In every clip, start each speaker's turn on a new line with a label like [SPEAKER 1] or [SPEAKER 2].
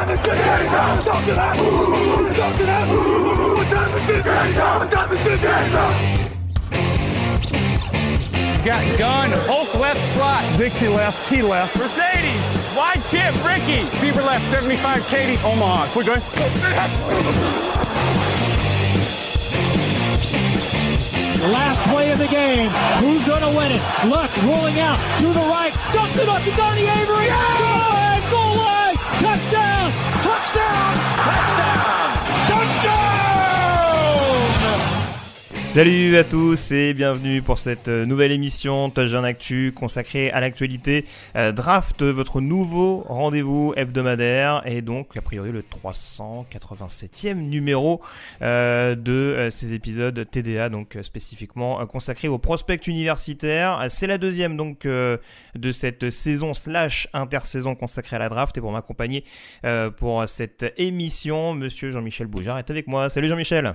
[SPEAKER 1] Got gun, Hulk left slot, Dixie left, T left, Mercedes, wide chip, Ricky, Beaver left, 75, Katie, Omaha. We're good.
[SPEAKER 2] Last play of the game. Who's gonna win it? Luck rolling out to the right. Dumps it up to Donnie Avery. Yeah! Goal line! Touchdown! Touchdown! Touchdown! Touchdown!
[SPEAKER 3] Salut à tous et bienvenue pour cette nouvelle émission Touchdown Actu consacrée à l'actualité draft, votre nouveau rendez-vous hebdomadaire et donc a priori le 387e numéro de ces épisodes TDA, donc spécifiquement consacré aux prospects universitaires. C'est la deuxième donc de cette saison / intersaison consacrée à la draft, et pour m'accompagner pour cette émission, monsieur Jean-Michel Boujard est avec moi. Salut Jean-Michel.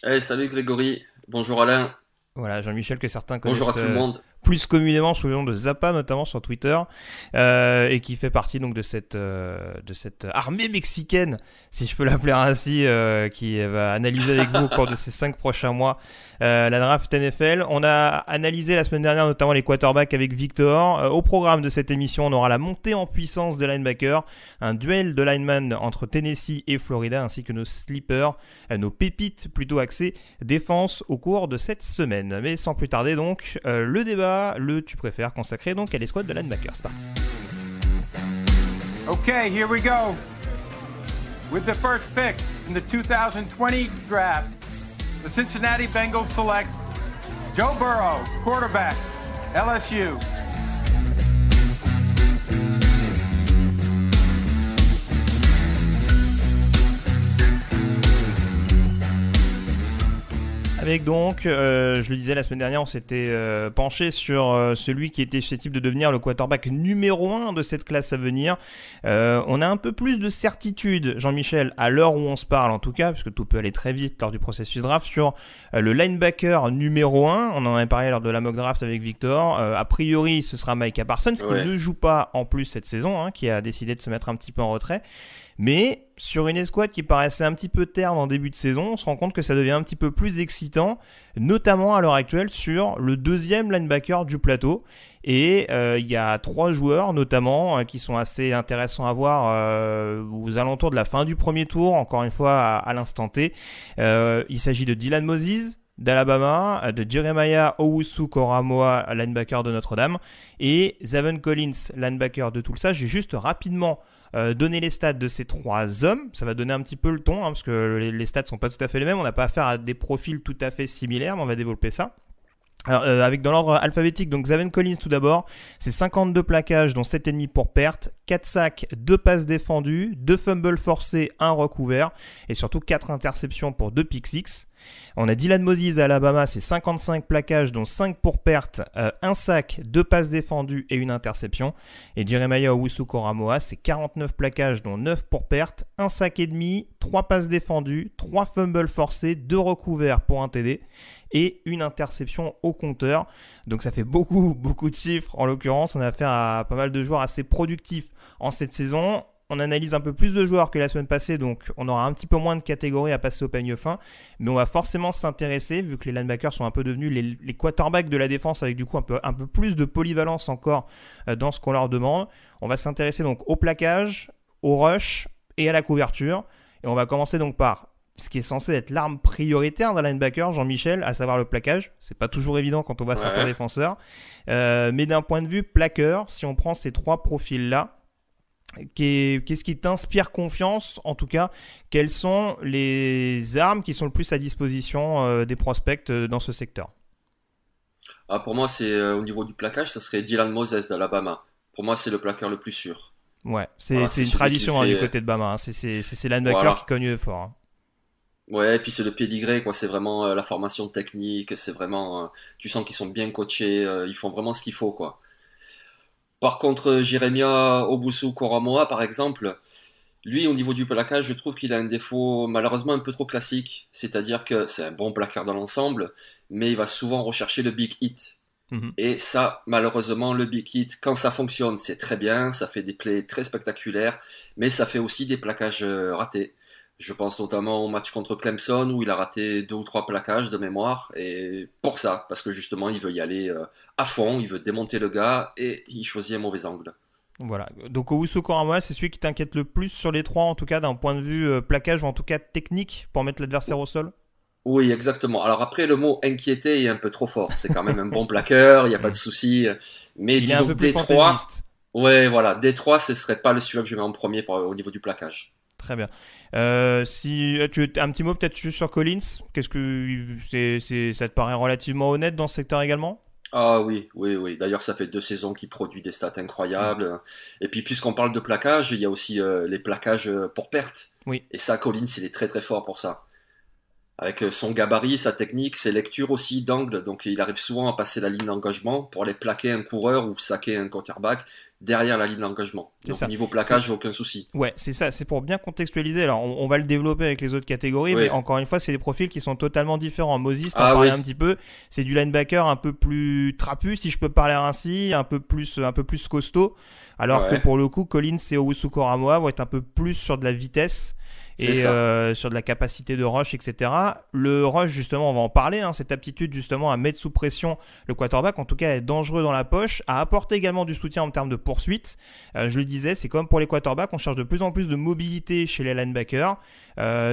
[SPEAKER 4] Hey, salut Grégory, bonjour Alain.
[SPEAKER 3] Voilà, Jean-Michel que certains connaissent
[SPEAKER 4] bonjour à tout le monde.
[SPEAKER 3] Plus communément sous le nom de Zappa, notamment sur Twitter, et qui fait partie donc de cette armée mexicaine, si je peux l'appeler ainsi, qui va analyser avec vous au cours de ces 5 prochains mois la draft NFL. On a analysé la semaine dernière notamment les quarterbacks avec Victor. Au programme de cette émission, on aura la montée en puissance des linebackers, un duel de linemen entre Tennessee et Florida, ainsi que nos sleepers, nos pépites plutôt axées défense au cours de cette semaine. Mais sans plus tarder donc, le débat, le tu préfères consacré donc à l'escouade de linebackers. C'est parti.
[SPEAKER 1] Okay, here we go. With the first pick in the 2020 draft, the Cincinnati Bengals select Joe Burrow, quarterback, LSU.
[SPEAKER 3] Avec donc, je le disais la semaine dernière, on s'était penché sur celui qui était susceptible de devenir le quarterback numéro 1 de cette classe à venir. On a un peu plus de certitude, Jean-Michel, à l'heure où on se parle en tout cas, parce que tout peut aller très vite lors du processus draft, sur le linebacker numéro 1. On en avait parlé lors de la mock draft avec Victor. A priori, ce sera Micah Parsons, qui ne joue pas en plus cette saison, qui a décidé de se mettre un petit peu en retrait. Mais sur une escouade qui paraissait un petit peu terne en début de saison, on se rend compte que ça devient un petit peu plus excitant, notamment à l'heure actuelle sur le deuxième linebacker du plateau. Et il y a 3 joueurs notamment qui sont assez intéressants à voir aux alentours de la fin du premier tour, encore une fois à l'instant T. Il s'agit de Dylan Moses d'Alabama, de Jeremiah Owusu-Koramoah, linebacker de Notre-Dame, et Zaven Collins, linebacker de Tulsa. J'ai juste rapidement donner les stats de ces 3 hommes, ça va donner un petit peu le ton, parce que les stats sont pas tout à fait les mêmes, on n'a pas affaire à des profils tout à fait similaires, mais on va développer ça. Alors, avec dans l'ordre alphabétique, donc Zaven Collins tout d'abord, c'est 52 plaquages dont 7,5 pour perte, 4 sacs, 2 passes défendues, 2 fumbles forcés, 1 recouvert, et surtout 4 interceptions pour 2 pick six. On a Dylan Moses à Alabama, c'est 55 plaquages dont 5 pour perte, 1 sac, 2 passes défendues et 1 interception. Et Jeremiah Owusu-Koramoah, c'est 49 plaquages dont 9 pour perte, 1 sac et demi, 3 passes défendues, 3 fumbles forcés, 2 recouverts pour un TD et 1 interception au compteur. Donc ça fait beaucoup de chiffres. En l'occurrence, on a affaire à pas mal de joueurs assez productifs en cette saison. On analyse un peu plus de joueurs que la semaine passée, donc on aura un petit peu moins de catégories à passer au peigne fin, mais on va forcément s'intéresser, vu que les linebackers sont un peu devenus les quarterbacks de la défense, avec du coup un peu plus de polyvalence encore dans ce qu'on leur demande. On va s'intéresser donc au plaquage, au rush et à la couverture, et on va commencer donc par ce qui est censé être l'arme prioritaire d'un linebacker, Jean-Michel, à savoir le plaquage. C'est pas toujours évident quand on voit certains défenseurs, mais d'un point de vue plaqueur, si on prend ces 3 profils-là, qu'est-ce qui t'inspire confiance, en tout cas, quelles sont les armes qui sont le plus à disposition des prospects dans ce secteur?
[SPEAKER 4] Pour moi, c'est au niveau du plaquage, ça serait Dylan Moses d'Alabama. Pour moi, c'est le plaqueur le plus sûr.
[SPEAKER 3] Ouais, c'est une tradition du côté de Bama. C'est linebacker qui cogne fort.
[SPEAKER 4] Ouais, et puis c'est le pédigré, quoi. C'est vraiment la formation technique. C'est vraiment, tu sens qu'ils sont bien coachés. Ils font vraiment ce qu'il faut, quoi. Par contre, Jeremiah Owusu-Koramoah, par exemple, lui, au niveau du plaquage, je trouve qu'il a un défaut malheureusement un peu trop classique. C'est-à-dire que c'est un bon plaqueur dans l'ensemble, mais il va souvent rechercher le big hit. Et ça, malheureusement, le big hit, quand ça fonctionne, c'est très bien, ça fait des plays très spectaculaires, mais ça fait aussi des plaquages ratés. Je pense notamment au match contre Clemson où il a raté 2 ou 3 plaquages de mémoire, et pour ça, parce que justement il veut y aller à fond, il veut démonter le gars et il choisit un mauvais angle.
[SPEAKER 3] Voilà, donc Owusu Koramoah, c'est celui qui t'inquiète le plus sur les 3, en tout cas d'un point de vue plaquage ou en tout cas technique pour mettre l'adversaire au sol?
[SPEAKER 4] Oui, exactement. Alors après, le mot inquiéter est un peu trop fort. C'est quand même un bon plaqueur, il n'y a pas de souci. Mais
[SPEAKER 3] il
[SPEAKER 4] disons
[SPEAKER 3] est un peu plus
[SPEAKER 4] Détroit,
[SPEAKER 3] fantaisiste.
[SPEAKER 4] ouais, voilà, Détroit, ce serait pas celui-là que je mets en premier au niveau du plaquage.
[SPEAKER 3] Très bien. Si tu as un petit mot peut-être juste sur Collins, qu'est-ce que ça te paraît relativement honnête dans ce secteur également?
[SPEAKER 4] Ah oui, oui, oui. D'ailleurs, ça fait 2 saisons qu'il produit des stats incroyables. Et puis, puisqu'on parle de plaquage, il y a aussi les plaquages pour perte.
[SPEAKER 3] Oui.
[SPEAKER 4] Et ça, Collins, il est très très fort pour ça. Avec son gabarit, sa technique, ses lectures aussi d'angle. Donc, il arrive souvent à passer la ligne d'engagement pour aller plaquer un coureur ou saquer un quarterback derrière la ligne d'engagement. Donc,
[SPEAKER 3] ça.
[SPEAKER 4] Niveau plaquage, aucun souci.
[SPEAKER 3] Ouais, c'est ça. C'est pour bien contextualiser. Alors, on va le développer avec les autres catégories,
[SPEAKER 4] Oui.
[SPEAKER 3] mais encore une fois, c'est des profils qui sont totalement différents. Moses, t'en parlais un petit peu. C'est du linebacker un peu plus trapu, si je peux parler ainsi, un peu plus costaud. Alors que pour le coup, Collins et Owusu Koramoah vont être un peu plus sur de la vitesse. Et sur de la capacité de rush, etc. Le rush, justement, on va en parler, cette aptitude justement à mettre sous pression le quarterback, en tout cas à être dangereux dans la poche, à apporter également du soutien en termes de poursuite. Je le disais, c'est comme pour les quarterbacks, on cherche de plus en plus de mobilité chez les linebackers.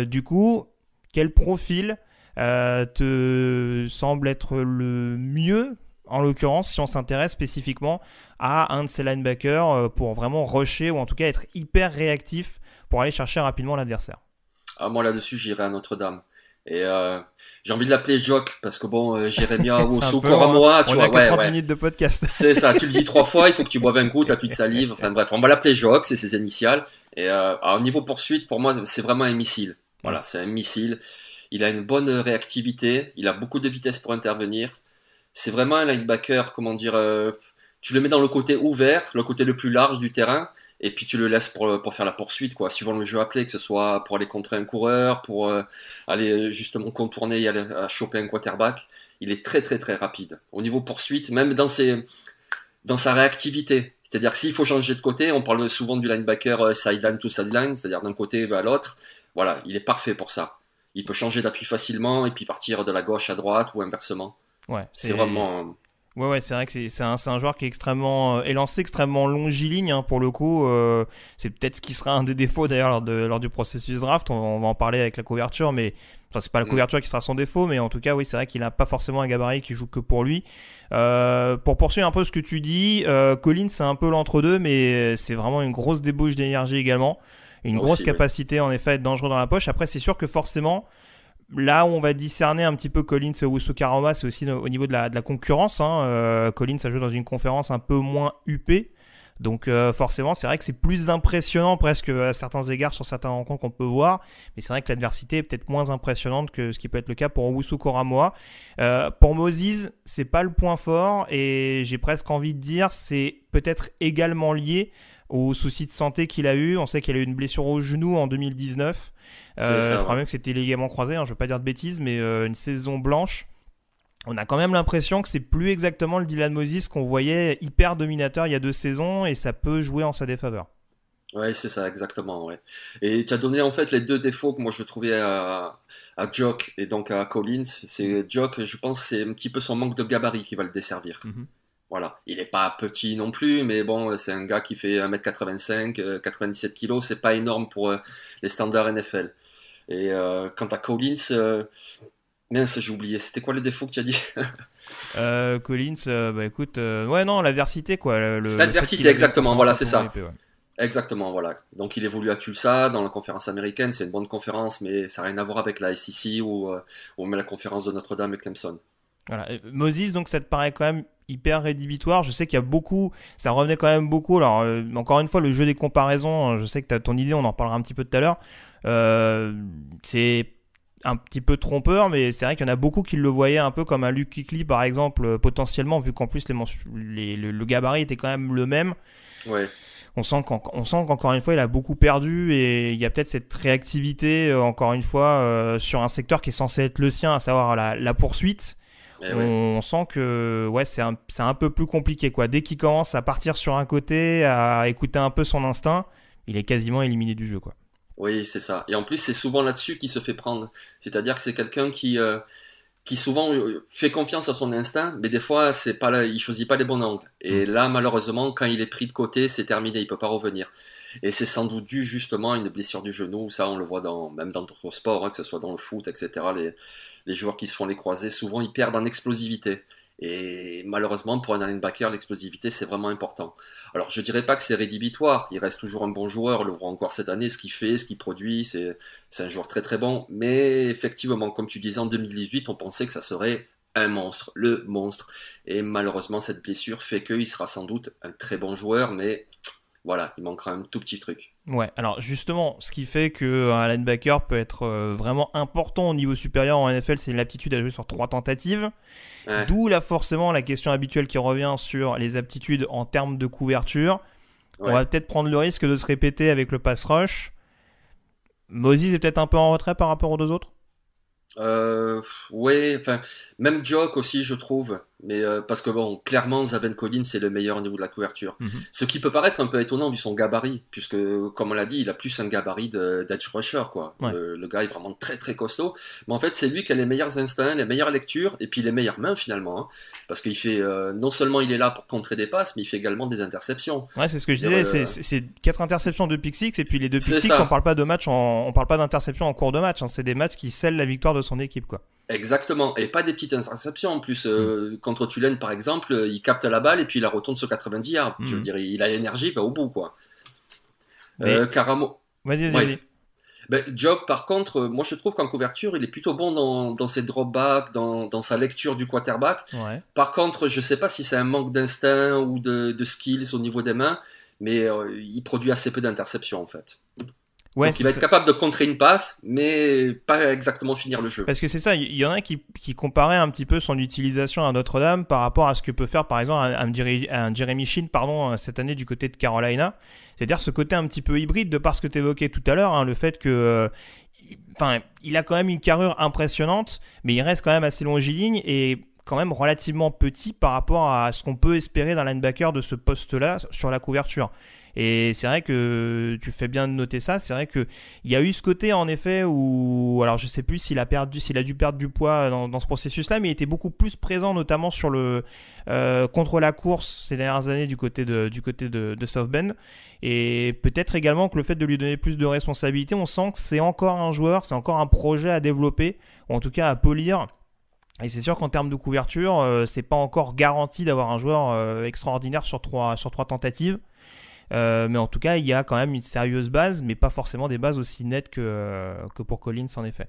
[SPEAKER 3] Du coup, quel profil te semble être le mieux, en l'occurrence, si on s'intéresse spécifiquement à un de ces linebackers pour vraiment rusher ou en tout cas être hyper réactif pour aller chercher rapidement l'adversaire?
[SPEAKER 4] Ah, moi là-dessus, j'irai à Notre-Dame. Et j'ai envie de l'appeler Jock, parce que bon, Jérémia ou Koramoah, tu vois,
[SPEAKER 3] on a que 30 minutes de podcast.
[SPEAKER 4] C'est ça, tu le dis 3 fois, il faut que tu boives un coup, t'as plus de salive, enfin bref, on va l'appeler Jock, c'est ses initiales. Et au niveau poursuite, pour moi, c'est vraiment un missile. Voilà, c'est un missile. Il a une bonne réactivité, il a beaucoup de vitesse pour intervenir. C'est vraiment un linebacker, comment dire, tu le mets dans le côté ouvert, le côté le plus large du terrain, et puis tu le laisses pour faire la poursuite, quoi, suivant le jeu appelé, que ce soit pour aller contrer un coureur, pour aller justement contourner et aller à choper un quarterback. Il est très très très rapide. Au niveau poursuite, même dans sa réactivité. C'est-à-dire que s'il faut changer de côté, on parle souvent du linebacker sideline to sideline, c'est-à-dire d'un côté à l'autre. Voilà, il est parfait pour ça. Il peut changer d'appui facilement et puis partir de la gauche à droite ou inversement.
[SPEAKER 3] Ouais,
[SPEAKER 4] c'est vraiment...
[SPEAKER 3] Ouais, c'est vrai que c'est un joueur qui est extrêmement élancé, extrêmement longiligne pour le coup. C'est peut-être ce qui sera un des défauts d'ailleurs lors du processus draft. On va en parler avec la couverture, mais enfin c'est pas la couverture qui sera son défaut, mais en tout cas oui, c'est vrai qu'il n'a pas forcément un gabarit qui joue que pour lui. Pour poursuivre un peu ce que tu dis, Collins c'est un peu l'entre-deux, mais c'est vraiment une grosse débauche d'énergie également, une grosse capacité en effet à être dangereux dans la poche. Après c'est sûr que forcément là où on va discerner un petit peu Collins et Owusu Koramoah, c'est aussi au niveau de la concurrence. Collins a joué dans une conférence un peu moins huppée. Donc forcément, c'est vrai que c'est plus impressionnant presque à certains égards sur certains rencontres qu'on peut voir. Mais c'est vrai que l'adversité est peut-être moins impressionnante que ce qui peut être le cas pour Owusu Koramoah. Pour Moses, c'est pas le point fort. Et j'ai presque envie de dire c'est peut-être également lié aux soucis de santé qu'il a eu. On sait qu'il a eu une blessure au genou en 2019. Je crois même que c'était ligament croisé, je ne veux pas dire de bêtises, mais une saison blanche. On a quand même l'impression que c'est plus exactement le Dylan Moses qu'on voyait hyper dominateur il y a 2 saisons et ça peut jouer en sa défaveur.
[SPEAKER 4] Ouais, c'est ça, exactement. Ouais. Et tu as donné en fait les 2 défauts que moi je trouvais à Jock et donc à Collins. C'est Jock, je pense, c'est un petit peu son manque de gabarit qui va le desservir. Voilà, il n'est pas petit non plus, mais bon, c'est un gars qui fait 1m85, 97 kg, c'est pas énorme pour les standards NFL. Et quant à Collins, mince, j'ai oublié, c'était quoi le défaut que tu as dit?
[SPEAKER 3] Collins, bah écoute, ouais, non, l'adversité, quoi.
[SPEAKER 4] L'adversité, exactement, voilà, c'est ça.
[SPEAKER 3] Épée, ouais.
[SPEAKER 4] Exactement, voilà. Donc il évolue à Tulsa, dans la conférence américaine, c'est une bonne conférence, mais ça n'a rien à voir avec la SEC ou même la conférence de Notre-Dame et Clemson.
[SPEAKER 3] Voilà. Moses, donc ça te paraît quand même hyper rédhibitoire. Je sais qu'il y a beaucoup, ça revenait quand même beaucoup. Alors encore une fois, le jeu des comparaisons, je sais que tu as ton idée, on en reparlera un petit peu tout à l'heure. C'est un petit peu trompeur, mais c'est vrai qu'il y en a beaucoup qui le voyaient un peu comme un Luke Kuechly par exemple, potentiellement, vu qu'en plus le gabarit était quand même le même.
[SPEAKER 4] Ouais.
[SPEAKER 3] On sent qu'encore une fois, il a beaucoup perdu et il y a peut-être cette réactivité, encore une fois, sur un secteur qui est censé être le sien, à savoir la poursuite. on sent que c'est un peu plus compliqué, quoi. Dès qu'il commence à partir sur un côté, à écouter un peu son instinct, il est quasiment éliminé du jeu, quoi.
[SPEAKER 4] Oui, c'est ça. Et en plus, c'est souvent là-dessus qu'il se fait prendre. C'est-à-dire que c'est quelqu'un qui souvent fait confiance à son instinct, mais des fois, il choisit pas les bons angles. Et là, malheureusement, quand il est pris de côté, c'est terminé, il peut pas revenir. Et c'est sans doute dû justement à une blessure du genou. Ça, on le voit même dans d'autres sports, hein, que ce soit dans le foot, etc. Les joueurs qui se font les croisés, souvent, ils perdent en explosivité. Et malheureusement, pour un linebacker, l'explosivité, c'est vraiment important. Alors, je dirais pas que c'est rédhibitoire. Il reste toujours un bon joueur. On le voit encore cette année, ce qu'il fait, ce qu'il produit. C'est un joueur très très bon. Mais effectivement, comme tu disais, en 2018, on pensait que ça serait un monstre, le monstre. Et malheureusement, cette blessure fait qu'il sera sans doute un très bon joueur, mais voilà, il manquera un tout petit truc.
[SPEAKER 3] Ouais, alors justement, ce qui fait qu'un linebacker peut être vraiment important au niveau supérieur en NFL, c'est l'aptitude à jouer sur 3 tentatives. Ouais. D'où là forcément la question habituelle qui revient sur les aptitudes en termes de couverture. Ouais. On va peut-être prendre le risque de se répéter avec le pass rush. Moses est peut-être un peu en retrait par rapport aux deux autres.
[SPEAKER 4] Ouais, enfin, même Jock aussi, je trouve. Mais parce que bon, clairement, Zaven Collins c'est le meilleur au niveau de la couverture. Ce qui peut paraître un peu étonnant vu son gabarit, puisque comme on l'a dit, il a plus un gabarit d'edge rusher, quoi.
[SPEAKER 3] Ouais.
[SPEAKER 4] Le gars est vraiment très très costaud. Mais en fait, c'est lui qui a les meilleurs instincts, les meilleures lectures et puis les meilleures mains finalement, hein, parce qu'il fait non seulement il est là pour contrer des passes, mais il fait également des interceptions.
[SPEAKER 3] Ouais, c'est ce que je disais. C'est 4 interceptions, 2 pick six, et puis les 2 pick six, on parle pas de match, on parle pas d'interception en cours de match. Hein, c'est des matchs qui scellent la victoire de son équipe, quoi.
[SPEAKER 4] Exactement, et pas des petites interceptions en plus. Contre Tulane par exemple, il capte la balle et puis il la retourne sur 90 yards. Je veux dire, il a l'énergie, au bout, quoi. Caramo.
[SPEAKER 3] Vas-y.
[SPEAKER 4] Job, par contre, moi je trouve qu'en couverture, il est plutôt bon dans ses dropbacks, dans sa lecture du quarterback.
[SPEAKER 3] Ouais.
[SPEAKER 4] Par contre, je sais pas si c'est un manque d'instinct ou de skills au niveau des mains, mais il produit assez peu d'interceptions en fait. Ouais, donc il va être capable de contrer une passe, mais pas exactement finir le jeu.
[SPEAKER 3] Parce que c'est ça, il y en a qui comparaient un petit peu son utilisation à Notre-Dame par rapport à ce que peut faire par exemple un Jeremy Shinn cette année du côté de Carolina. C'est-à-dire ce côté un petit peu hybride de par ce que tu évoquais tout à l'heure, hein, le fait que... il a quand même une carrure impressionnante, mais il reste quand même assez longiligne et quand même relativement petit par rapport à ce qu'on peut espérer d'un linebacker de ce poste-là sur la couverture. Et c'est vrai que tu fais bien de noter ça. C'est vrai qu'il y a eu ce côté en effet où, alors je sais plus s'il a dû perdre du poids dans ce processus-là, mais il était beaucoup plus présent notamment sur le contre la course ces dernières années du côté de South Bend. Et peut-être également que le fait de lui donner plus de responsabilités, on sent que c'est encore un joueur, c'est encore un projet à développer, ou en tout cas à polir. Et c'est sûr qu'en termes de couverture, c'est pas encore garanti d'avoir un joueur extraordinaire sur trois tentatives. Mais en tout cas, il y a quand même une sérieuse base, mais pas forcément des bases aussi nettes que pour Collins en effet.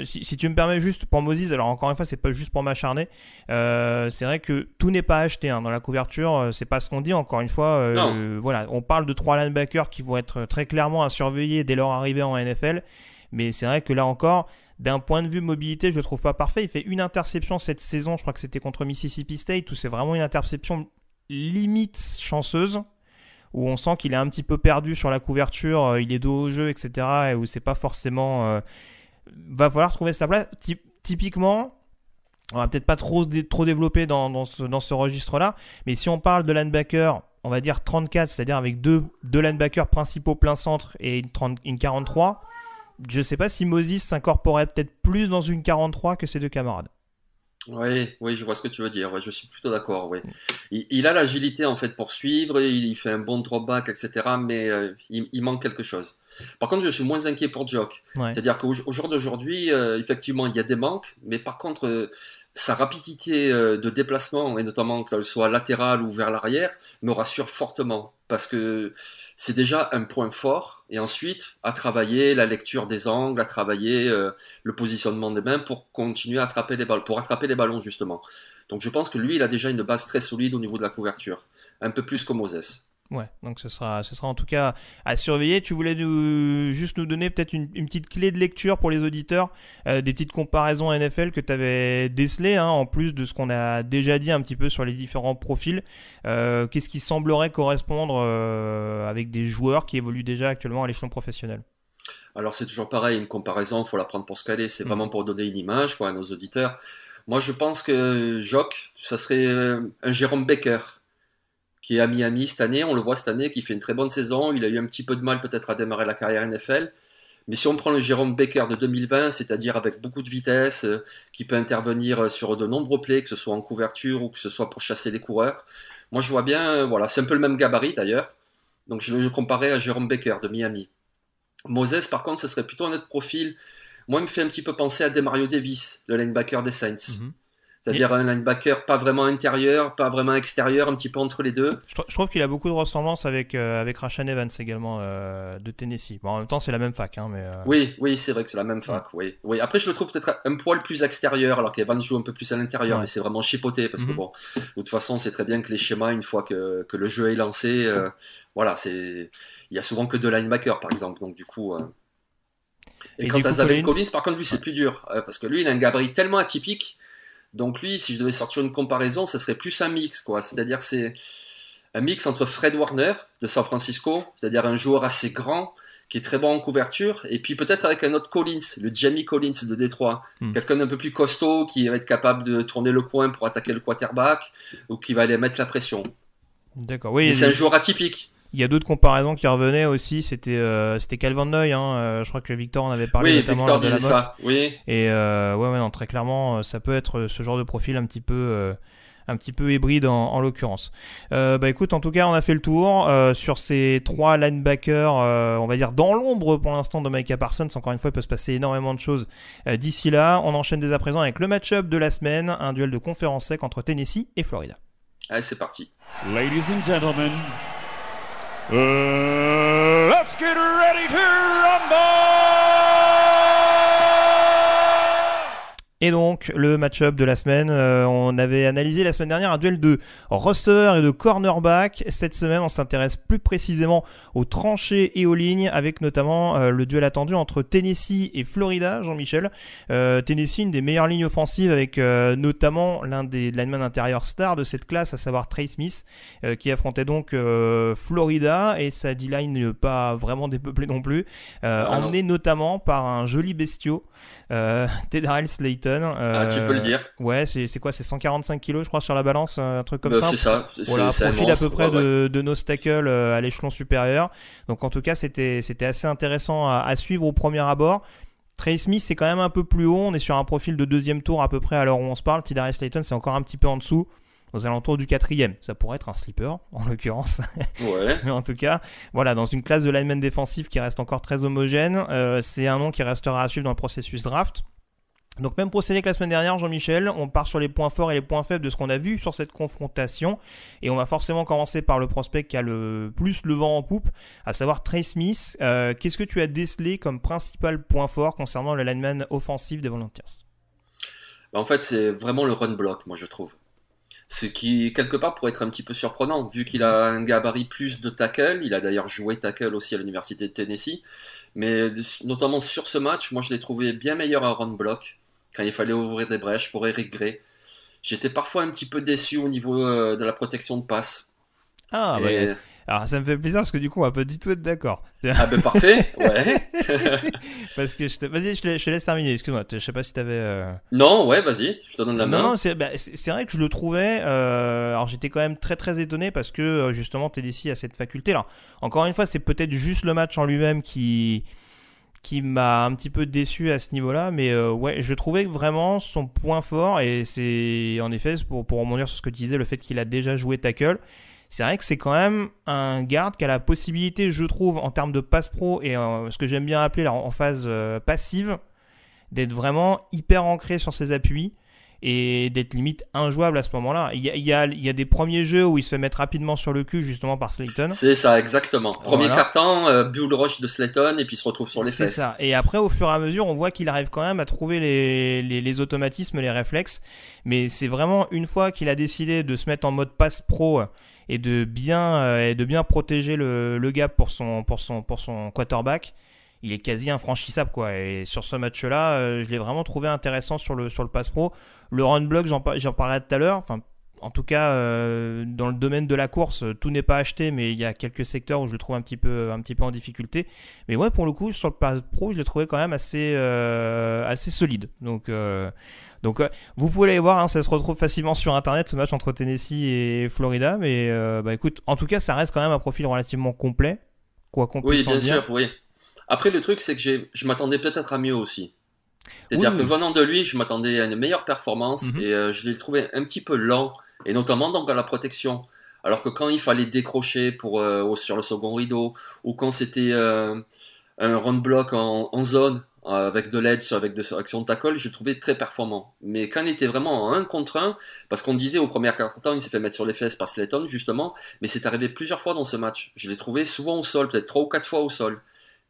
[SPEAKER 3] Si tu me permets juste pour Moses, alors encore une fois, c'est pas juste pour m'acharner. C'est vrai que tout n'est pas acheté dans la couverture. C'est pas ce qu'on dit. Encore une fois, voilà, on parle de 3 linebackers qui vont être très clairement à surveiller dès leur arrivée en NFL. Mais c'est vrai que là encore, d'un point de vue mobilité, je le trouve pas parfait. Il fait une interception cette saison, je crois que c'était contre Mississippi State, où c'est vraiment une interception limite chanceuse, où on sent qu'il est un petit peu perdu sur la couverture, il est dos au jeu, etc. Et où c'est pas forcément... va falloir trouver sa place. Typiquement, on va peut-être pas trop développer dans ce registre-là, mais si on parle de linebacker, on va dire 34, c'est-à-dire avec deux linebackers principaux plein centre et une 43, je sais pas si Moses s'incorporerait peut-être plus dans une 43 que ses deux camarades.
[SPEAKER 4] Oui, je vois ce que tu veux dire. Ouais, je suis plutôt d'accord. Oui. Il a l'agilité en fait pour suivre, il fait un bon drop-back, etc. Mais il manque quelque chose. Par contre, je suis moins inquiet pour Jock. Ouais. C'est-à-dire qu'au jour d'aujourd'hui, effectivement, il y a des manques, mais par contre, sa rapidité de déplacement, et notamment que ça soit latéral ou vers l'arrière, me rassure fortement. Parce que c'est déjà un point fort. Et ensuite, à travailler la lecture des angles, à travailler le positionnement des mains pour continuer à attraper les ballons, pour attraper les ballons justement. Donc je pense que lui, il a déjà une base très solide au niveau de la couverture. Un peu plus que Moses.
[SPEAKER 3] Ouais, donc ce sera en tout cas à surveiller. Tu voulais juste nous donner peut-être une petite clé de lecture pour les auditeurs, des petites comparaisons NFL que tu avais décelées, hein, en plus de ce qu'on a déjà dit un petit peu sur les différents profils. Qu'est-ce qui semblerait correspondre avec des joueurs qui évoluent déjà actuellement à l'échelon professionnel?
[SPEAKER 4] Alors c'est toujours pareil, une comparaison, il faut la prendre pour ce qu'elle est. C'est vraiment pour donner une image à nos auditeurs. Moi, je pense que Jock, ça serait un Jérôme Baker, qui est à Miami cette année. On le voit cette année, qui fait une très bonne saison. Il a eu un petit peu de mal peut-être à démarrer la carrière NFL. Mais si on prend le Jérôme Baker de 2020, c'est-à-dire avec beaucoup de vitesse, qui peut intervenir sur de nombreux plays, que ce soit en couverture ou que ce soit pour chasser les coureurs, moi je vois bien, voilà, c'est un peu le même gabarit d'ailleurs. Donc je le comparais à Jérôme Baker de Miami. Moses, par contre, ce serait plutôt un autre profil. Moi, il me fait un petit peu penser à Demario Davis, le linebacker des Saints. Mm-hmm. C'est-à-dire un linebacker pas vraiment intérieur, pas vraiment extérieur, un petit peu entre les deux.
[SPEAKER 3] Je trouve qu'il a beaucoup de ressemblances avec Rashaan Evans également de Tennessee. Bon, en même temps, c'est la même fac. Hein, mais
[SPEAKER 4] Oui, c'est vrai que c'est la même fac. Oui. Après, je le trouve peut-être un poil plus extérieur, alors qu'Evans joue un peu plus à l'intérieur, ouais. Mais c'est vraiment chipoté, parce que bon, de toute façon, c'est très bien que les schémas, une fois que le jeu est lancé, voilà, il y a souvent que deux linebackers, par exemple. Donc du coup... Et quant à Zaven Collins, par contre, lui, c'est plus dur, parce que lui, il a un gabarit tellement atypique. Donc lui, si je devais sortir une comparaison, ce serait plus un mix, quoi. C'est-à-dire c'est un mix entre Fred Warner de San Francisco, c'est-à-dire un joueur assez grand, qui est très bon en couverture, et puis peut-être avec un autre Collins, le Jamie Collins de Détroit, quelqu'un d'un peu plus costaud, qui va être capable de tourner le coin pour attaquer le quarterback, ou qui va aller mettre la pression.
[SPEAKER 3] D'accord, oui.
[SPEAKER 4] Mais c'est un joueur atypique.
[SPEAKER 3] Il y a d'autres comparaisons qui revenaient aussi, c'était Calvin Noy, hein, je crois que Victor en avait parlé, notamment
[SPEAKER 4] Victor
[SPEAKER 3] de la
[SPEAKER 4] disait ça, oui.
[SPEAKER 3] Et ouais, non, très clairement, ça peut être ce genre de profil un petit peu hybride en l'occurrence. Écoute, en tout cas, on a fait le tour sur ces trois linebackers, on va dire dans l'ombre pour l'instant de Micah Parsons. Encore une fois, il peut se passer énormément de choses d'ici là. On enchaîne dès à présent avec le match-up de la semaine, un duel de conférence sec entre Tennessee et Florida.
[SPEAKER 4] Allez, c'est parti.
[SPEAKER 5] Ladies and gentlemen, let's get ready to rumble!
[SPEAKER 3] Et donc, le match-up de la semaine, on avait analysé la semaine dernière un duel de receveurs et de cornerback. Cette semaine, on s'intéresse plus précisément aux tranchées et aux lignes, avec notamment le duel attendu entre Tennessee et Florida, Jean-Michel. Tennessee, une des meilleures lignes offensives, avec notamment l'un des linemen intérieurs stars de cette classe, à savoir Trey Smith, qui affrontait donc Florida, et sa D-line pas vraiment dépeuplée non plus, emmené notamment par un joli bestiau, Tedarrell Slaton.
[SPEAKER 4] Tu peux le dire.
[SPEAKER 3] Ouais, c'est quoi, c'est 145 kilos, je crois, sur la balance, un truc comme ça.
[SPEAKER 4] C'est ça.
[SPEAKER 3] Voilà, profil à peu près de nos tackles à l'échelon supérieur. Donc en tout cas, c'était assez intéressant à suivre au premier abord. Trey Smith, c'est quand même un peu plus haut. On est sur un profil de deuxième tour à peu près à l'heure où on se parle. Tedarrell Slaton, c'est encore un petit peu en dessous, aux alentours du 4e. Ça pourrait être un sleeper, en l'occurrence.
[SPEAKER 4] Ouais.
[SPEAKER 3] Mais en tout cas, voilà, dans une classe de linemen défensifs qui reste encore très homogène, c'est un nom qui restera à suivre dans le processus draft. Donc même procédé que la semaine dernière, Jean-Michel, on part sur les points forts et les points faibles de ce qu'on a vu sur cette confrontation, et on va forcément commencer par le prospect qui a le plus le vent en poupe, à savoir Trey Smith. Qu'est-ce que tu as décelé comme principal point fort concernant le lineman offensif des Volunteers?
[SPEAKER 4] En fait, c'est vraiment le run block, moi je trouve. Ce qui, quelque part, pourrait être un petit peu surprenant, vu qu'il a un gabarit plus de tackle. Il a d'ailleurs joué tackle aussi à l'université de Tennessee. Mais notamment sur ce match, moi je l'ai trouvé bien meilleur à run block, quand il fallait ouvrir des brèches pour Eric Gray. J'étais parfois un petit peu déçu au niveau de la protection de passe.
[SPEAKER 3] Alors ça me fait plaisir parce que du coup on va pas du tout être d'accord.
[SPEAKER 4] Ah ben parfait, ouais.
[SPEAKER 3] Parce que vas-y, je te laisse terminer, excuse-moi, je sais pas si t'avais...
[SPEAKER 4] Non, ouais, vas-y, je te donne la main.
[SPEAKER 3] Non, c'est vrai que je le trouvais, alors j'étais quand même très très étonné parce que justement Tennessee a cette faculté. Alors encore une fois, c'est peut-être juste le match en lui-même qui m'a un petit peu déçu à ce niveau-là, mais ouais, je trouvais vraiment son point fort, et c'est en effet, pour rebondir sur ce que tu disais, le fait qu'il a déjà joué tackle. C'est vrai que c'est quand même un garde qui a la possibilité, je trouve, en termes de passe pro et ce que j'aime bien appeler en phase passive, d'être vraiment hyper ancré sur ses appuis et d'être limite injouable à ce moment-là. Il y a des premiers jeux où ils se mettent rapidement sur le cul justement par Slaton.
[SPEAKER 4] C'est ça, exactement. Premier carton, bull rush de Slaton, et puis il se retrouve sur les fesses.
[SPEAKER 3] C'est ça. Et après, au fur et à mesure, on voit qu'il arrive quand même à trouver les automatismes, les réflexes. Mais c'est vraiment une fois qu'il a décidé de se mettre en mode passe pro et de bien protéger le gap pour son quarterback, il est quasi infranchissable, quoi. Et sur ce match-là, je l'ai vraiment trouvé intéressant sur le pass pro. Le run block, j'en parlais tout à l'heure. Enfin, en tout cas, dans le domaine de la course, tout n'est pas acheté, mais il y a quelques secteurs où je le trouve un petit peu en difficulté. Mais ouais, pour le coup, sur le Pass Pro, je l'ai trouvé quand même assez solide. Donc, vous pouvez aller voir, hein, ça se retrouve facilement sur Internet, ce match entre Tennessee et Florida. Mais écoute, en tout cas, ça reste quand même un profil relativement complet, quoi qu'on puisse en dire.
[SPEAKER 4] Oui, bien sûr, oui. Après, le truc, c'est que je m'attendais peut-être à mieux aussi. C'est-à-dire que venant de lui, je m'attendais à une meilleure performance et je l'ai trouvé un petit peu lent, et notamment donc à la protection. Alors que quand il fallait décrocher sur le second rideau, ou quand c'était un run block en zone, avec de l'aide, avec son tackle, je le trouvais très performant. Mais quand il était vraiment en 1 contre 1, parce qu'on disait au premier quart-temps, il s'est fait mettre sur les fesses par Slayton, justement, mais c'est arrivé plusieurs fois dans ce match. Je l'ai trouvé souvent au sol, peut-être 3 ou 4 fois au sol.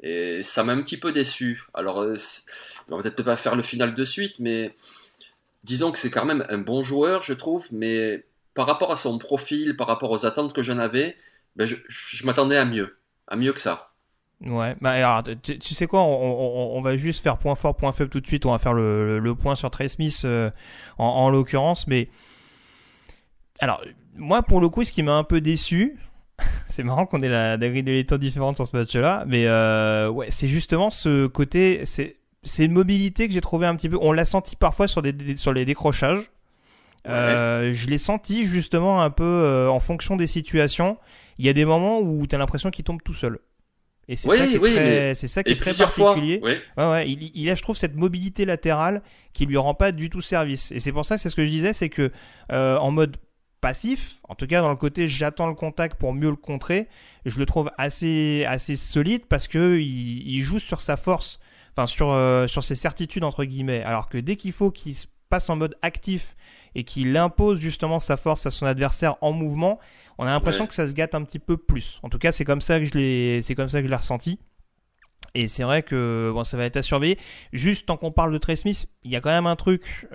[SPEAKER 4] Et ça m'a un petit peu déçu. Alors, on va peut-être pas faire le final de suite, mais disons que c'est quand même un bon joueur, je trouve, mais par rapport à son profil, par rapport aux attentes que j'en avais, je m'attendais à mieux que ça.
[SPEAKER 3] Ouais, alors, tu sais quoi, on va juste faire point fort, point faible tout de suite, on va faire le point sur Trey Smith en l'occurrence, mais alors, moi pour le coup, ce qui m'a un peu déçu, c'est marrant qu'on ait la grille de lecture différente sur ce match-là, mais ouais, c'est justement ce côté, c'est une mobilité que j'ai trouvé un petit peu, on l'a senti parfois sur les décrochages. Ouais. Je l'ai senti justement un peu en fonction des situations. Il y a des moments où tu as l'impression qu'il tombe tout seul. Et c'est ça qui est très particulier. Ouais, il a, je trouve, cette mobilité latérale qui lui rend pas du tout service. Et c'est pour ça, c'est ce que je disais, c'est que en mode passif, en tout cas dans le côté j'attends le contact pour mieux le contrer, je le trouve assez solide parce que il joue sur sa force, enfin sur ses certitudes entre guillemets, alors que dès qu'il faut qu'il se passe en mode actif et qu'il impose justement sa force à son adversaire en mouvement, on a l'impression que ça se gâte un petit peu plus. En tout cas, c'est comme ça que je l'ai ressenti. Et c'est vrai que ça va être à surveiller. Juste tant qu'on parle de Trey Smith, il y a quand même un truc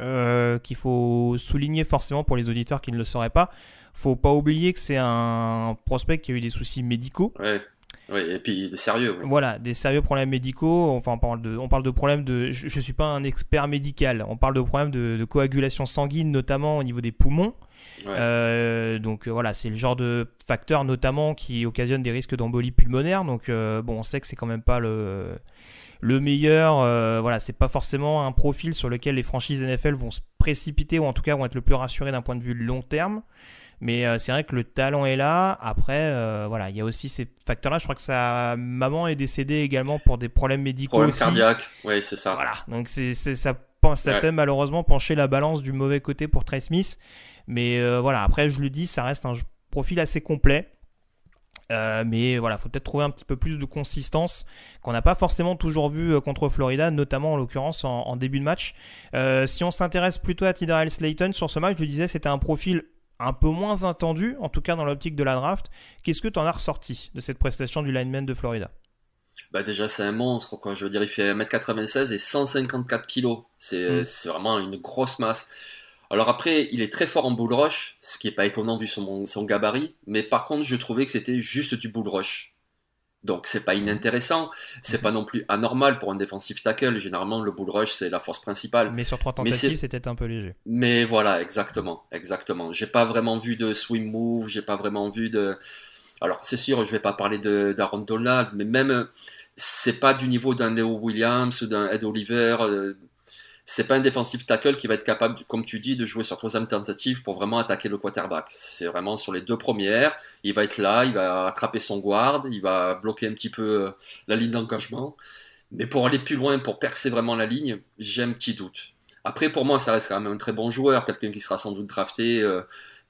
[SPEAKER 3] qu'il faut souligner forcément pour les auditeurs qui ne le sauraient pas. Faut pas oublier que c'est un prospect qui a eu des soucis médicaux.
[SPEAKER 4] Oui, et puis des sérieux. Oui.
[SPEAKER 3] Voilà, des sérieux problèmes médicaux. Enfin, on parle de problèmes de. Je suis pas un expert médical. On parle de problèmes de coagulation sanguine, notamment au niveau des poumons. Ouais. Donc voilà, c'est le genre de facteur notamment qui occasionne des risques d'embolie pulmonaire. Donc on sait que c'est quand même pas le meilleur. Voilà, c'est pas forcément un profil sur lequel les franchises NFL vont se précipiter ou en tout cas vont être le plus rassurés d'un point de vue long terme. Mais c'est vrai que le talent est là. Après, voilà, il y a aussi ces facteurs-là. Je crois que sa maman est décédée également pour des problèmes médicaux aussi.
[SPEAKER 4] Problèmes cardiaques, oui, c'est ça.
[SPEAKER 3] Voilà, donc ça fait malheureusement pencher la balance du mauvais côté pour Trey Smith. Mais voilà, après, je le dis, ça reste un profil assez complet. Mais voilà, faut peut-être trouver un petit peu plus de consistance qu'on n'a pas forcément toujours vu contre Florida, notamment en l'occurrence en début de match. Si on s'intéresse plutôt à Tidal Slayton sur ce match, je le disais, c'était un profil un peu moins attendu, en tout cas dans l'optique de la draft. Qu'est-ce que tu en as ressorti de cette prestation du lineman de Florida ?
[SPEAKER 4] Déjà, c'est un monstre, quoi. Je veux dire, il fait 1m96 et 154 kg. C'est vraiment une grosse masse. Alors après, il est très fort en bull rush, ce qui n'est pas étonnant vu son gabarit. Mais par contre, je trouvais que c'était juste du bull rush. Donc, c'est pas inintéressant. C'est pas non plus anormal pour un defensive tackle. Généralement, le bull rush, c'est la force principale.
[SPEAKER 3] Mais sur 3 tentatives, c'était un peu léger.
[SPEAKER 4] Mais voilà, exactement. J'ai pas vraiment vu de swing move. J'ai pas vraiment vu de... Alors, c'est sûr, je vais pas parler d'Aaron Donald, mais même, c'est pas du niveau d'un Leo Williams ou d'un Ed Oliver. C'est pas un defensive tackle qui va être capable, comme tu dis, de jouer sur 3e tentative pour vraiment attaquer le quarterback. C'est vraiment sur les 2 premières. Il va être là, il va attraper son guard, il va bloquer un petit peu la ligne d'engagement. Mais pour aller plus loin, pour percer vraiment la ligne, j'ai un petit doute. Après, pour moi, ça reste quand même un très bon joueur, quelqu'un qui sera sans doute drafté,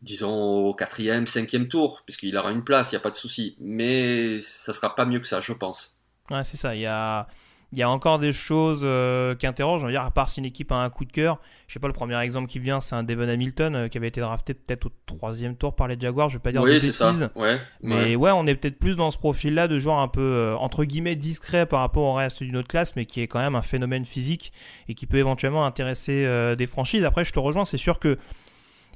[SPEAKER 4] disons, au 4e, 5e tour, puisqu'il aura une place, il n'y a pas de souci. Mais ça sera pas mieux que ça, je pense.
[SPEAKER 3] Ouais, c'est ça, il y a encore des choses qui interrogent. Je veux dire, à part si une équipe a un coup de cœur, je sais pas, le premier exemple qui vient, c'est un Devon Hamilton qui avait été drafté peut-être au 3e tour par les Jaguars. Je vais pas dire de bêtises. Ça. Mais on est peut-être plus dans ce profil-là de joueur un peu entre guillemets discret par rapport au reste d'une autre classe, mais qui est quand même un phénomène physique et qui peut éventuellement intéresser des franchises. Après, je te rejoins, c'est sûr que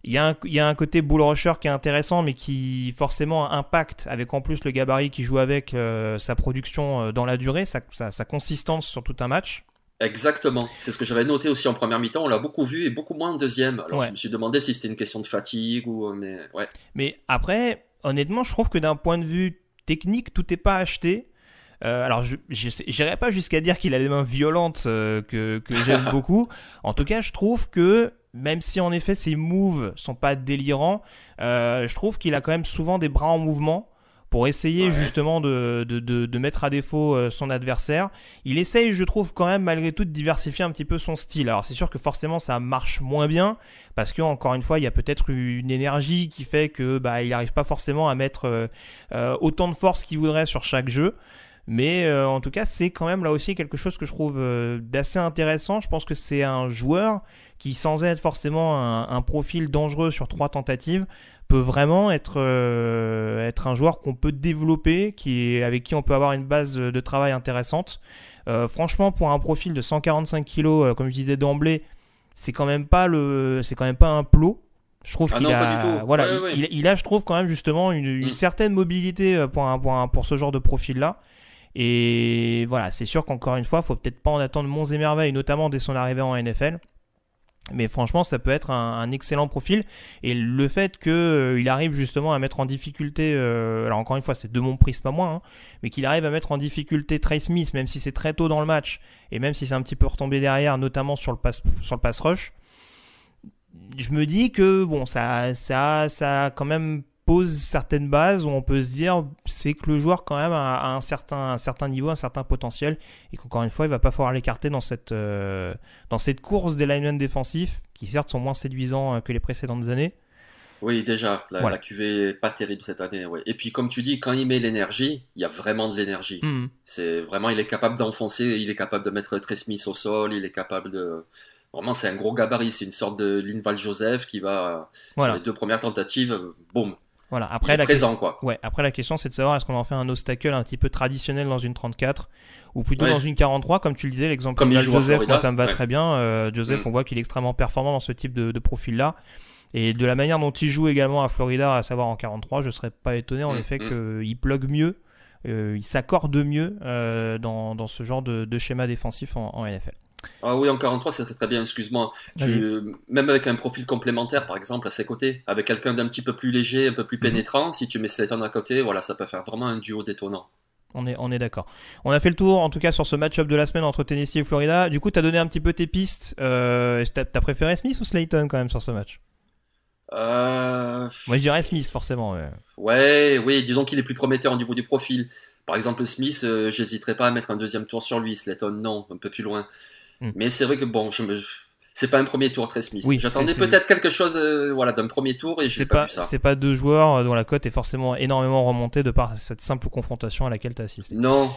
[SPEAKER 3] il y a un côté bull rusher qui est intéressant, mais qui forcément impacte avec en plus le gabarit qui joue avec sa production dans la durée, sa consistance sur tout un match.
[SPEAKER 4] Exactement, c'est ce que j'avais noté aussi en première mi-temps, on l'a beaucoup vu et beaucoup moins en deuxième. Alors
[SPEAKER 3] Ouais.
[SPEAKER 4] je me suis demandé si c'était une question de fatigue ou mais ouais.
[SPEAKER 3] Mais après, honnêtement, je trouve que d'un point de vue technique, tout n'est pas acheté. Alors, je n'irai pas jusqu'à dire qu'il a les mains violentes que j'aime beaucoup. En tout cas, je trouve que, même si en effet ses moves sont pas délirants, je trouve qu'il a quand même souvent des bras en mouvement pour essayer justement de mettre à défaut son adversaire. Il essaye, je trouve, quand même malgré tout de diversifier un petit peu son style. Alors c'est sûr que forcément ça marche moins bien parce que encore une fois il y a peut-être une énergie qui fait que il n'arrive pas forcément à mettre autant de force qu'il voudrait sur chaque jeu. Mais en tout cas, c'est quand même là aussi quelque chose que je trouve d'assez intéressant. Je pense que c'est un joueur qui, sans être forcément un profil dangereux sur 3 tentatives, peut vraiment être un joueur qu'on peut développer, avec qui on peut avoir une base de travail intéressante. Franchement, pour un profil de 145 kg, comme je disais d'emblée, c'est quand même pas un plot. Je trouve qu'il
[SPEAKER 4] pas du tout.
[SPEAKER 3] voilà,
[SPEAKER 4] Ouais.
[SPEAKER 3] il a, je trouve quand même justement une certaine mobilité pour ce genre de profil-là. Et voilà, c'est sûr qu'encore une fois, il faut peut-être pas en attendre monts et merveilles, notamment dès son arrivée en NFL. Mais franchement, ça peut être un excellent profil. Et le fait qu'il arrive justement à mettre en difficulté, alors encore une fois, c'est de mon prisme à moi, mais qu'il arrive à mettre en difficulté Trey Smith, même si c'est très tôt dans le match, et même si c'est un petit peu retombé derrière, notamment sur le pass rush, je me dis que bon, ça quand même pose certaines bases où on peut se dire c'est que le joueur quand même a un certain niveau, un certain potentiel, et qu'encore une fois il va pas falloir l'écarter dans cette course des linemen défensifs qui certes sont moins séduisants que les précédentes années.
[SPEAKER 4] Oui, déjà, la QV est pas terrible cette année. Ouais. Et puis comme tu dis, quand il met l'énergie, il y a vraiment de l'énergie. C'est vraiment, il est capable d'enfoncer, il est capable de mettre Trey Smith au sol, il est capable de... Vraiment, c'est un gros gabarit, c'est une sorte de Linval Joseph qui va, sur les 2 premières tentatives, boum.
[SPEAKER 3] Voilà. Après, après la question c'est de savoir est-ce qu'on en fait un obstacle un petit peu traditionnel dans une 34 ou plutôt dans une 43, comme tu le disais, l'exemple de Joseph, moi ça me va très bien. Joseph, on voit qu'il est extrêmement performant dans ce type de profil-là. Et de la manière dont il joue également à Florida, à savoir en 43, je ne serais pas étonné en effet qu'il plug mieux, il s'accorde mieux dans ce genre de schéma défensif en NFL.
[SPEAKER 4] Ah oui, en 43, ça serait très bien, excuse-moi. Même avec un profil complémentaire, par exemple, à ses côtés, avec quelqu'un d'un petit peu plus léger, un peu plus pénétrant, si tu mets Slayton à côté, voilà, ça peut faire vraiment un duo détonnant.
[SPEAKER 3] On est d'accord. On a fait le tour, en tout cas, sur ce match-up de la semaine entre Tennessee et Florida. Du coup, tu as donné un petit peu tes pistes. T'as préféré Smith ou Slayton quand même sur ce match ? Moi, je dirais Smith, forcément.
[SPEAKER 4] Oui, disons qu'il est plus prometteur au niveau du profil. Par exemple, Smith, j'hésiterais pas à mettre un 2e tour sur lui. Slayton, non, un peu plus loin. Mais c'est vrai que bon, c'est pas un premier tour Trey Smith. Oui, j'attendais peut-être quelque chose d'un premier tour et j'ai pas vu ça.
[SPEAKER 3] C'est pas 2 joueurs dont la cote est forcément énormément remontée de par cette simple confrontation à laquelle tu as assisté.
[SPEAKER 4] Non.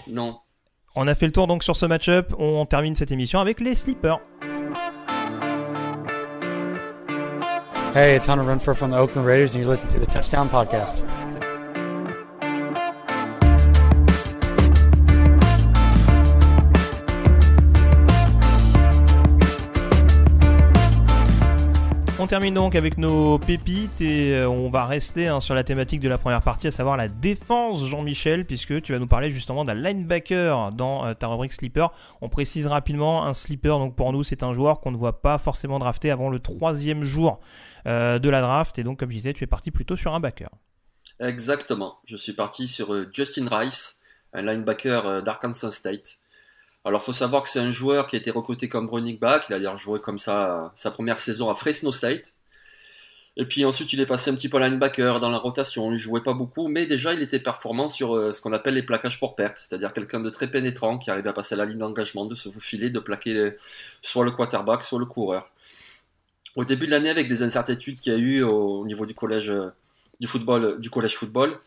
[SPEAKER 3] On a fait le tour donc sur ce match-up. On termine cette émission avec les sleepers.
[SPEAKER 6] Hey, it's Hunter Renfrow from the Oakland Raiders and you're listening to the Touchdown Podcast.
[SPEAKER 3] On termine donc avec nos pépites et on va rester sur la thématique de la première partie, à savoir la défense, Jean-Michel, puisque tu vas nous parler justement d'un linebacker dans ta rubrique sleeper. On précise rapidement, un sleeper, donc pour nous, c'est un joueur qu'on ne voit pas forcément drafté avant le 3e jour de la draft, et donc comme je disais, tu es parti plutôt sur un backer.
[SPEAKER 4] Exactement, je suis parti sur Justin Rice, un linebacker d'Arkansas State. Alors, il faut savoir que c'est un joueur qui a été recruté comme running back. Il a d'ailleurs joué comme ça sa première saison à Fresno State. Et puis ensuite, il est passé un petit peu linebacker dans la rotation. Il ne jouait pas beaucoup, mais déjà, il était performant sur ce qu'on appelle les plaquages pour perte. C'est-à-dire quelqu'un de très pénétrant qui arrive à passer la ligne d'engagement, de se faufiler, de plaquer soit le quarterback, soit le coureur. Au début de l'année, avec des incertitudes qu'il y a eu au niveau du collège football,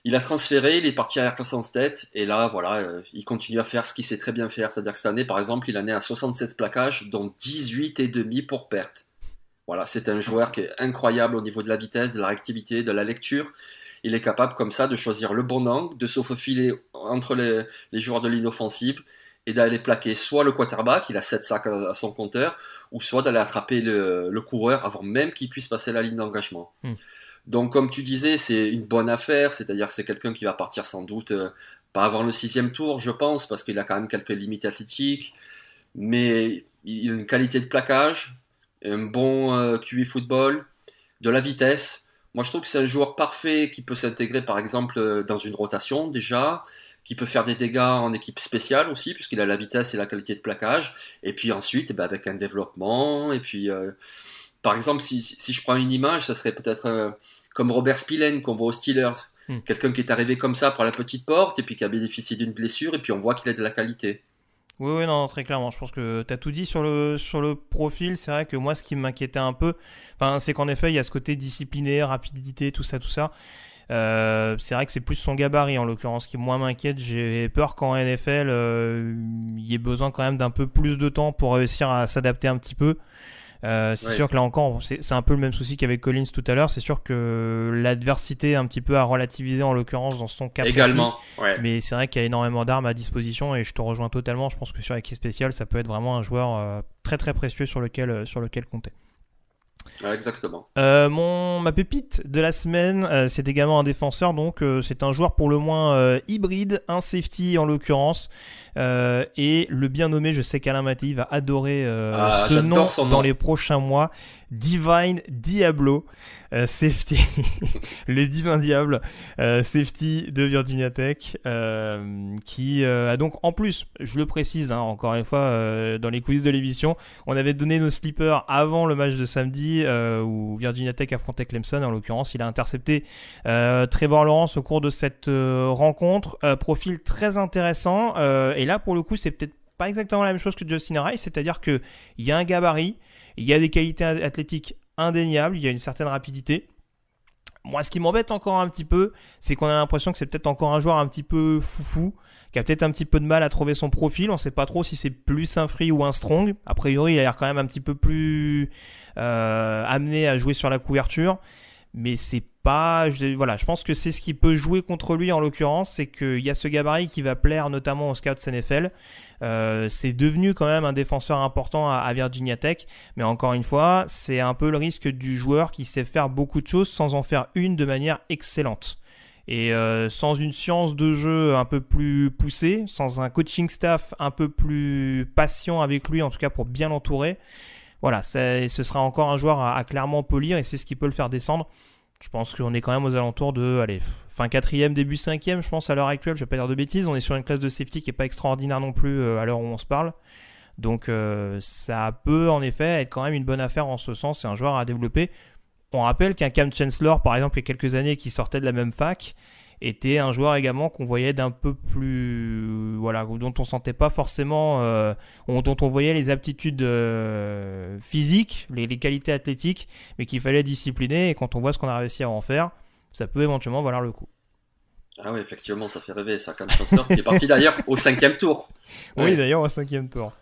[SPEAKER 4] il a transféré, il est parti à Arkansas State, et là, voilà, il continue à faire ce qu'il sait très bien faire. C'est-à-dire que cette année, par exemple, il en est à 67 plaquages, dont 18,5 pour perte. Voilà, c'est un joueur qui est incroyable au niveau de la vitesse, de la réactivité, de la lecture. Il est capable, comme ça, de choisir le bon angle, de se faufiler entre les joueurs de ligne offensive, et d'aller plaquer soit le quarterback, il a 7 sacs à son compteur, ou soit d'aller attraper le coureur avant même qu'il puisse passer la ligne d'engagement. Donc, comme tu disais, c'est une bonne affaire, c'est-à-dire que c'est quelqu'un qui va partir sans doute pas avant le 6e tour, je pense, parce qu'il a quand même quelques limites athlétiques. mais il a une qualité de plaquage, un bon QI football, de la vitesse. Moi, je trouve que c'est un joueur parfait qui peut s'intégrer, par exemple, dans une rotation déjà, qui peut faire des dégâts en équipe spéciale aussi, puisqu'il a la vitesse et la qualité de plaquage. Et puis ensuite, avec un développement. Et puis, par exemple, si je prends une image, ça serait peut-être comme Robert Spillane qu'on voit aux Steelers. Quelqu'un qui est arrivé comme ça par la petite porte et puis qui a bénéficié d'une blessure et puis on voit qu'il a de la qualité.
[SPEAKER 3] Oui, non, très clairement. Je pense que tu as tout dit sur le profil. C'est vrai que moi, ce qui m'inquiétait un peu, c'est qu'en effet, il y a ce côté discipliné, rapidité, tout ça. C'est vrai que c'est plus son gabarit, en l'occurrence, qui moins m'inquiète. J'ai peur qu'en NFL, il y ait besoin quand même d'un peu plus de temps pour réussir à s'adapter un petit peu. C'est sûr que là encore, c'est un peu le même souci qu'avec Collins tout à l'heure. C'est sûr que l'adversité un petit peu à relativiser en l'occurrence dans son cas
[SPEAKER 4] également,
[SPEAKER 3] précis. Mais c'est vrai qu'il y a énormément d'armes à disposition et je te rejoins totalement. Je pense que sur l'équipe spéciale, ça peut être vraiment un joueur très très précieux sur lequel compter.
[SPEAKER 4] Exactement.
[SPEAKER 3] Ma pépite de la semaine, c'est également un défenseur, donc c'est un joueur pour le moins hybride, un safety en l'occurrence, et le bien nommé, je sais qu'Alain Mattei va adorer ce nom dans les prochains mois, Divine Diablo, safety, le divin diable, safety de Virginia Tech, qui a donc en plus, je le précise, encore une fois, dans les coulisses de l'émission, on avait donné nos sleepers avant le match de samedi où Virginia Tech affrontait Clemson. En l'occurrence, il a intercepté Trevor Lawrence au cours de cette rencontre, profil très intéressant, et là pour le coup, c'est peut-être pas exactement la même chose que Justin Rice, c'est-à-dire qu'il y a un gabarit, il y a des qualités athlétiques indéniables, il y a une certaine rapidité. Moi, ce qui m'embête encore un petit peu, c'est qu'on a l'impression que c'est peut-être encore un joueur un petit peu foufou, qui a peut-être un petit peu de mal à trouver son profil. On ne sait pas trop si c'est plus un free ou un strong. A priori, il a l'air quand même un petit peu plus amené à jouer sur la couverture. Mais c'est pas... je pense que c'est ce qui peut jouer contre lui en l'occurrence, c'est qu'il y a ce gabarit qui va plaire notamment aux scouts NFL. C'est devenu quand même un défenseur important à Virginia Tech, mais encore une fois, c'est un peu le risque du joueur qui sait faire beaucoup de choses sans en faire une de manière excellente. Et sans une science de jeu un peu plus poussée, sans un coaching staff un peu plus patient avec lui, en tout cas pour bien l'entourer, voilà, ce sera encore un joueur à clairement polir et c'est ce qui peut le faire descendre. Je pense qu'on est quand même aux alentours de fin 4e, début 5e, je pense à l'heure actuelle, je ne vais pas dire de bêtises. On est sur une classe de safety qui n'est pas extraordinaire non plus à l'heure où on se parle. Donc ça peut en effet être quand même une bonne affaire en ce sens, c'est un joueur à développer. On rappelle qu'un Cam Chancellor, par exemple, il y a quelques années, qui sortait de la même fac, était un joueur également qu'on voyait d'un peu plus... dont on sentait pas forcément... dont on voyait les aptitudes physiques, les qualités athlétiques, mais qu'il fallait discipliner. Et quand on voit ce qu'on a réussi à en faire, ça peut éventuellement valoir le coup.
[SPEAKER 4] Ah oui, effectivement, ça fait rêver, ça, Cam Chancellor, qui est parti d'ailleurs au 5e tour.
[SPEAKER 3] Oui, ouais. D'ailleurs, au 5e tour.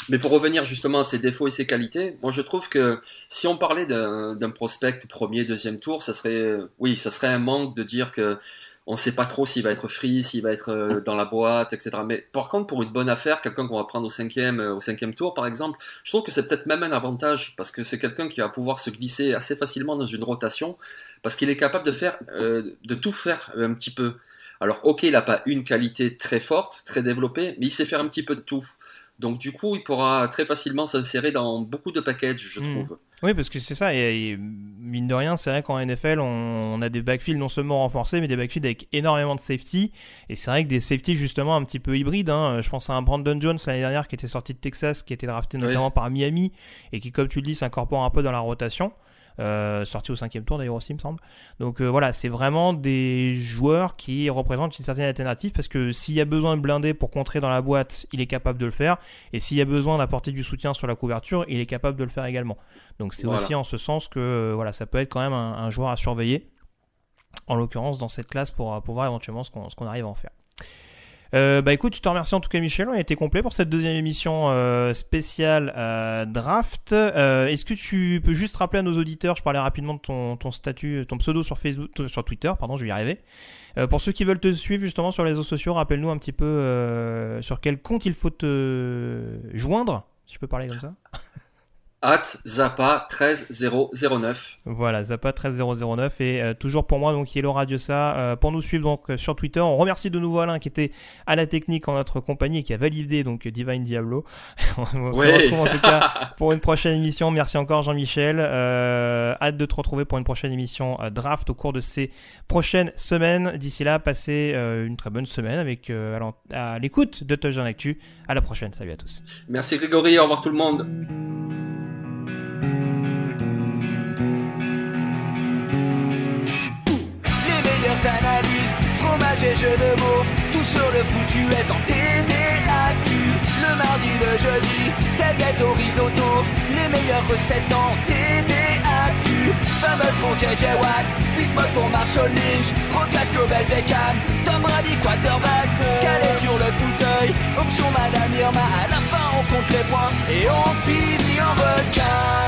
[SPEAKER 4] Mais pour revenir justement à ses défauts et ses qualités, moi je trouve que si on parlait d'un prospect premier, deuxième tour, ça serait un manque de dire que on sait pas trop s'il va être free, s'il va être dans la boîte, etc. Mais par contre, pour une bonne affaire, quelqu'un qu'on va prendre au cinquième tour par exemple, je trouve que c'est peut-être même un avantage parce que c'est quelqu'un qui va pouvoir se glisser assez facilement dans une rotation parce qu'il est capable de tout faire un petit peu. Alors ok, il n'a pas une qualité très forte, très développée, mais il sait faire un petit peu de tout. Donc du coup, il pourra très facilement s'insérer dans beaucoup de packages, je trouve.
[SPEAKER 3] Oui, parce que c'est ça, et mine de rien, c'est vrai qu'en NFL, on a des backfields non seulement renforcés, mais des backfields avec énormément de safety, et c'est vrai que des safety justement un petit peu hybrides, je pense à un Brandon Jones l'année dernière qui était sorti de Texas, qui était drafté notamment par Miami, et qui, comme tu le dis, s'incorpore un peu dans la rotation. Sorti au 5e tour d'ailleurs aussi, il me semble. Donc voilà, c'est vraiment des joueurs qui représentent une certaine alternative parce que s'il y a besoin de blinder pour contrer dans la boîte, il est capable de le faire, et s'il y a besoin d'apporter du soutien sur la couverture, il est capable de le faire également. Donc c'est aussi en ce sens que ça peut être quand même un joueur à surveiller, en l'occurrence dans cette classe pour voir éventuellement ce qu'on arrive à en faire. Écoute, je te remercie en tout cas Michel, on a été complet pour cette deuxième émission spéciale draft. Est-ce que tu peux juste rappeler à nos auditeurs, je parlais rapidement de ton statut, ton pseudo sur Facebook, sur Twitter, pardon, je vais y arriver. Pour ceux qui veulent te suivre justement sur les réseaux sociaux, rappelle-nous un petit peu sur quel compte il faut te joindre, si je peux parler comme ça.
[SPEAKER 4] @zappa13009.
[SPEAKER 3] Voilà, Zappa13009 et toujours pour moi donc Yellow Radio ça pour nous suivre donc sur Twitter. On remercie de nouveau Alain qui était à la technique en notre compagnie et qui a validé donc Divine Diablo. On se retrouve en tout cas pour une prochaine émission. Merci encore Jean-Michel. Hâte de te retrouver pour une prochaine émission Draft au cours de ces prochaines semaines. D'ici là, passez une très bonne semaine avec à l'écoute de Touchdown Actu. À la prochaine. Salut à tous.
[SPEAKER 4] Merci Grégory. Au revoir tout le monde.
[SPEAKER 7] Analyse, fromage et jeux de mots, tout sur le foutu est en TDAQ. Le mardi, le jeudi, tel gâteau risotto, les meilleures recettes en TDAQ. Fameux pour JJ Watt, Bismuth pour Marshall Lynch, Rocklash Global Beckham, Tom Brady quarterback, calé sur le fauteuil, option Madame Irma, à la fin on compte les points et on finit en requin.